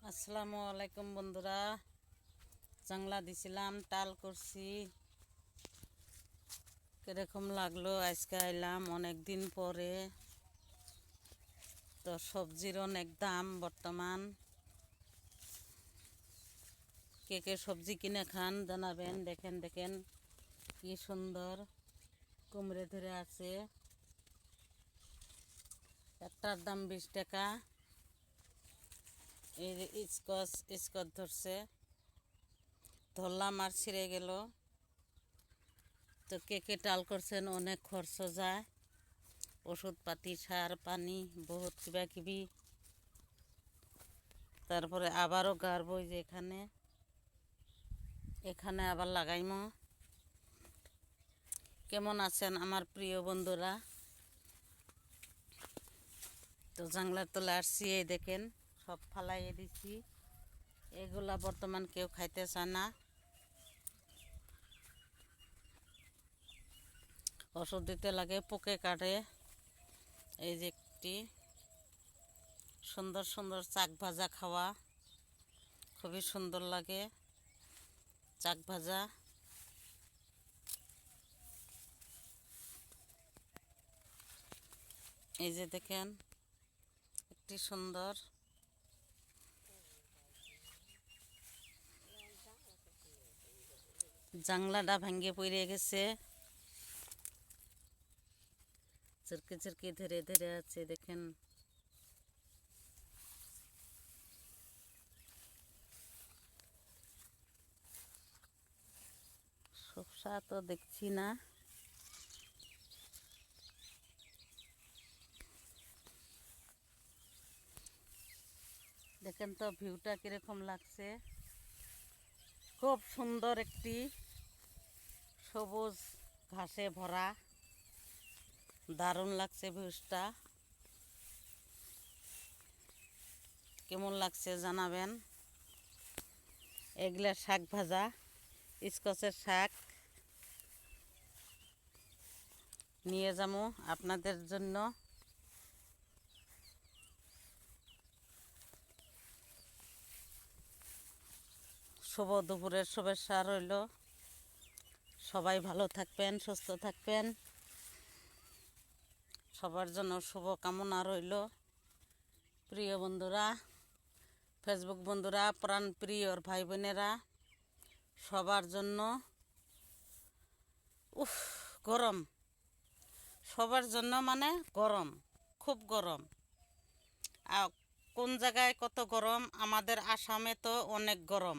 আসসালামু আলাইকুম বন্ধুরা, জাংলা দিছিলাম, টাল করছি। কিরকম লাগলো? আজকে আইলাম অনেক দিন পরে। তো সবজির অনেক দাম বর্তমান। কে কে সবজি কিনে খান জানাবেন। দেখেন দেখেন কি সুন্দর কুমড়ে ধরে আছে। একটার দাম 20 টাকা। এই স্কচ স্কচ ধরছে, ধরলাম আর ছিঁড়ে গেল। তো কে কে টাল করছেন? অনেক খরচ যায়, ওষুধপাতি, সার পানি, বহুত কিবা কিবি। তারপরে আবারও গাড়বো, যে এখানে এখানে আবার লাগাইমো। কেমন আছেন আমার প্রিয় বন্ধুরা? তো জাংলার তলে আসছি, এই দেখেন সব ফালাইয়ে দিছি। এগুলা বর্তমান কেউ খাইতে চায় না, ওষুধ দিতে লাগে, পোকে কাটে। এই যে একটি সুন্দর সুন্দর চাক ভাজা খাওয়া, খুবই সুন্দর লাগে চাক ভাজা। এই যে দেখেন একটি সুন্দর। জাংলাটা ভেঙে পড়ে গেছে, চরকে চরকে ধরে ধরে আছে। দেখেন সবসা তো দেখছি না। দেখেন তো ভিউটা কিরকম লাগছে। খুব সুন্দর একটি সবুজ ঘাসে ভরা, দারুণ লাগছে ভিউজটা। কেমন লাগছে জানাবেন। এগুলা শাক ভাজা, স্কচের শাক নিয়ে যাবো আপনাদের জন্য। শুভ দুপুরের শুভেচ্ছা রইল। সবাই ভালো থাকবেন, সুস্থ থাকবেন, সবার জন্য শুভ কামনা রইল। প্রিয় বন্ধুরা, ফেসবুক বন্ধুরা, প্রাণ প্রিয় ভাই বোনেরা, সবার জন্য গরম, সবার জন্য মানে গরম, খুব গরম। কোন জায়গায় কত গরম? আমাদের আসামে তো অনেক গরম।